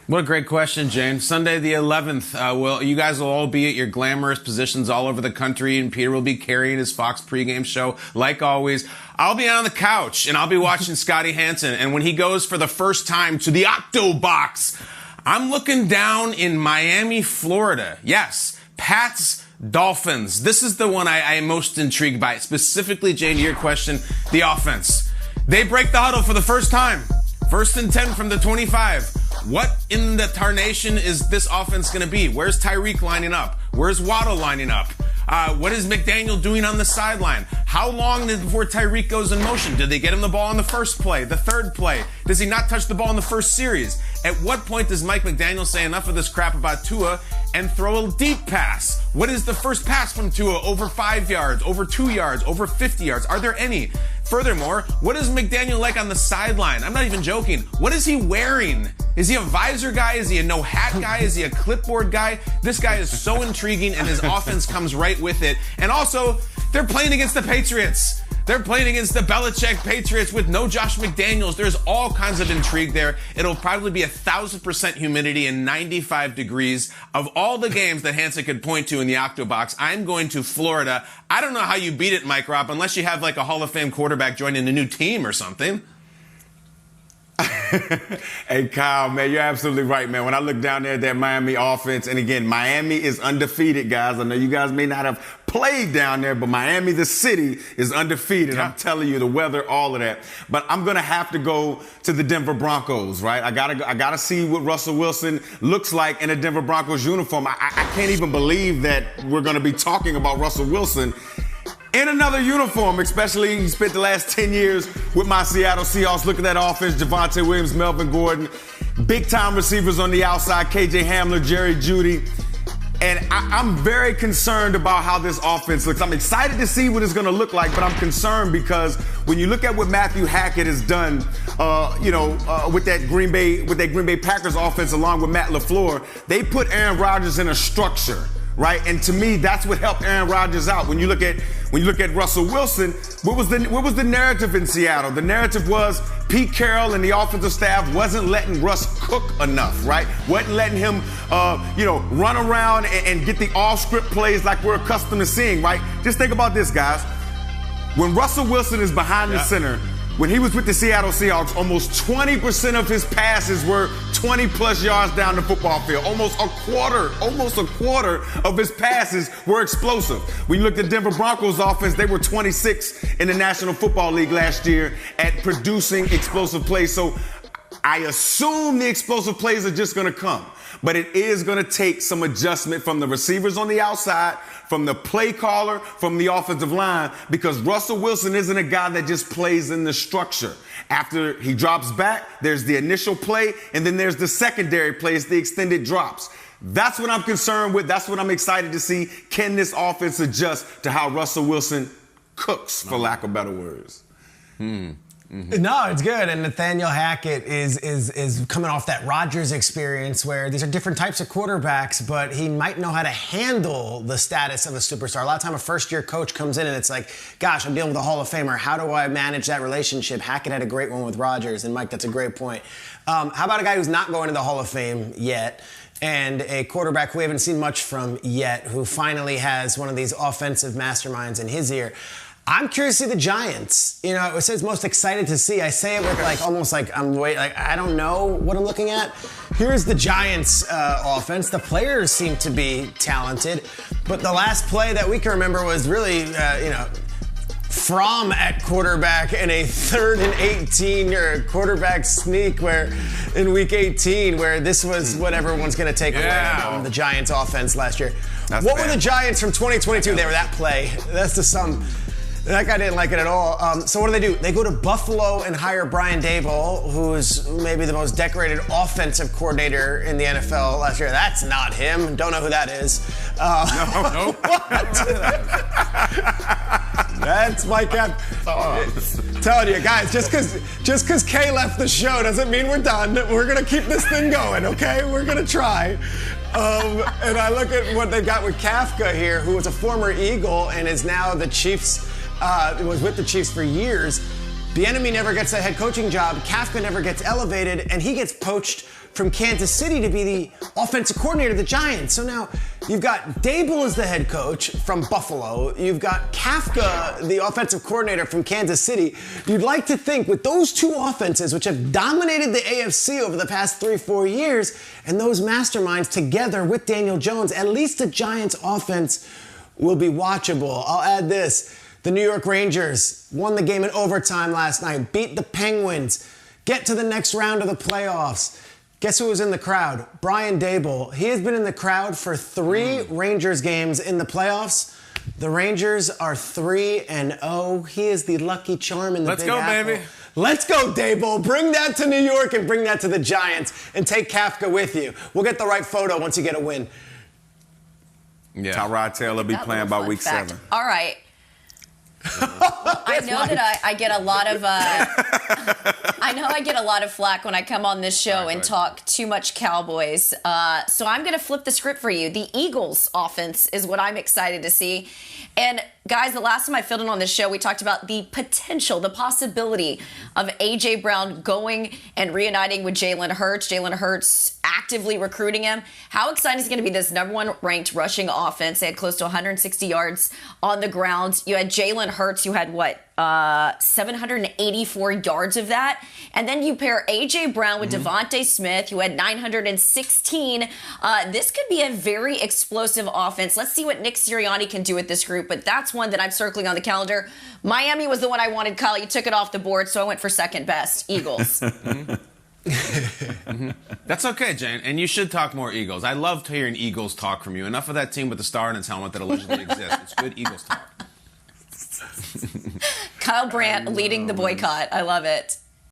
What a great question, Jane. Sunday the 11th. You guys will all be at your glamorous positions all over the country, and Peter will be carrying his Fox pregame show like always. I'll be on the couch, and I'll be watching Scotty Hansen. And when he goes for the first time to the Octo Box, I'm looking down in Miami, Florida. Yes, Pat's Dolphins. This is the one I am most intrigued by. Specifically, Jane, to your question, the offense. They break the huddle for the first time. 1st and 10 from the 25. What in the tarnation is this offense going to be? Where's Tyreek lining up? Where's Waddle lining up? What is McDaniel doing on the sideline? How long before Tyreek goes in motion? Did they get him the ball on the first play, the third play? Does he not touch the ball in the first series? At what point does Mike McDaniel say enough of this crap about Tua and throw a deep pass? What is the first pass from Tua? Over 5 yards, over 2 yards, over 50 yards? Are there any? Furthermore, what is McDaniel like on the sideline? I'm not even joking. What is he wearing? Is he a visor guy? Is he a no-hat guy? Is he a clipboard guy? This guy is so intriguing, and his offense comes right with it. And also, they're playing against the Patriots. They're playing against the Belichick Patriots with no Josh McDaniels. There's all kinds of intrigue there. It'll probably be 1,000% humidity and 95 degrees. Of all the games that Hansen could point to in the Octobox, I'm going to Florida. I don't know how you beat it, Mike Robb, unless you have like a Hall of Fame quarterback joining a new team or something. Hey, Kyle, man, you're absolutely right, man. When I look down there at that Miami offense, and again, Miami is undefeated, guys. I know you guys may not have played down there, but Miami, the city, is undefeated. Yeah. I'm telling you, the weather, all of that. But I'm going to have to go to the Denver Broncos, right? I gotta see what Russell Wilson looks like in a Denver Broncos uniform. I can't even believe that we're going to be talking about Russell Wilson in another uniform, especially he spent the last 10 years with my Seattle Seahawks. Look at that offense, Javonte Williams, Melvin Gordon, big-time receivers on the outside, KJ Hamler, Jerry Jeudy. And I'm very concerned about how this offense looks. I'm excited to see what it's going to look like, but I'm concerned because when you look at what Matthew Hackett has done, with that Green Bay Packers offense along with Matt LaFleur, they put Aaron Rodgers in a structure. Right, and to me, that's what helped Aaron Rodgers out. When you look at Russell Wilson, what was the narrative in Seattle? The narrative was Pete Carroll and the offensive staff wasn't letting Russ cook enough, right? Wasn't letting him, run around and get the off-script plays like we're accustomed to seeing, right? Just think about this, guys. When Russell Wilson is behind the center, when he was with the Seattle Seahawks, almost 20% of his passes were 20-plus yards down the football field. Almost a quarter of his passes were explosive. When you looked at Denver Broncos offense, they were 26 in the National Football League last year at producing explosive plays. So I assume the explosive plays are just going to come. But it is going to take some adjustment from the receivers on the outside, from the play caller, from the offensive line, because Russell Wilson isn't a guy that just plays in the structure. After he drops back, there's the initial play, and then there's the secondary plays, the extended drops. That's what I'm concerned with. That's what I'm excited to see. Can this offense adjust to how Russell Wilson cooks, for lack of better words? Mm-hmm. No, it's good. And Nathaniel Hackett is coming off that Rodgers experience where these are different types of quarterbacks, but he might know how to handle the status of a superstar. A lot of time a first-year coach comes in and it's like, gosh, I'm dealing with a Hall of Famer. How do I manage that relationship? Hackett had a great one with Rodgers. And, Mike, that's a great point. How about a guy who's not going to the Hall of Fame yet and a quarterback who we haven't seen much from yet, who finally has one of these offensive masterminds in his ear? I'm curious to see the Giants. You know, it says most excited to see. I say it with almost like I don't know what I'm looking at. Here's the Giants offense. The players seem to be talented, but the last play that we can remember was really, Fromm at quarterback in a 3rd and 18 or quarterback sneak where in week 18 where this was what everyone's going to take away from the Giants offense last year. What were the Giants from 2022? They were that play. That's the sum. That guy didn't like it at all. So what do? They go to Buffalo and hire Brian Daboll, who's maybe the most decorated offensive coordinator in the NFL last year. That's not him. Don't know who that is. No. What? That's my cap. Telling you guys, just because Kay left the show doesn't mean we're done. We're gonna keep this thing going, okay? We're gonna try. And I look at what they got with Kafka here, who was a former Eagle and is now the Chiefs. Was with the Chiefs for years. Bieniemy never gets a head coaching job. Kafka never gets elevated, and he gets poached from Kansas City to be the offensive coordinator of the Giants. So now you've got Dable as the head coach from Buffalo. You've got Kafka, the offensive coordinator from Kansas City. You'd like to think with those two offenses, which have dominated the AFC over the past 3-4 years, and those masterminds together with Daniel Jones, at least the Giants offense will be watchable. I'll add this. The New York Rangers won the game in overtime last night, beat the Penguins, get to the next round of the playoffs. Guess who was in the crowd? Brian Dable. He has been in the crowd for 3 Rangers games in the playoffs. The Rangers are 3-0. He is the lucky charm in the Big Apple. Let's go, baby. Let's go, Dable. Bring that to New York and bring that to the Giants and take Kafka with you. We'll get the right photo once you get a win. Yeah. Tyrod Taylor will be playing by week 7. All right. I know that I get a lot of I know I get a lot of flack when I come on this show and talk too much Cowboys. So I'm going to flip the script for you. The Eagles offense is what I'm excited to see. And guys, the last time I filled in on this show, we talked about the potential, the possibility of A.J. Brown going and reuniting with Jalen Hurts. Jalen Hurts actively recruiting him. How exciting is it going to be this number 1 ranked rushing offense? They had close to 160 yards on the ground. You had Jalen Hurts, you had what? 784 yards of that. And then you pair A.J. Brown with Devontae Smith, who had 916. This could be a very explosive offense. Let's see what Nick Sirianni can do with this group, but that's one that I'm circling on the calendar. Miami was the one I wanted, Kyle. You took it off the board, so I went for second best. Eagles. That's okay, Jane. And you should talk more Eagles. I love hearing Eagles talk from you. Enough of that team with the star in its helmet that allegedly exists. It's good Eagles talk. Kyle Brandt leading the boycott. I love it.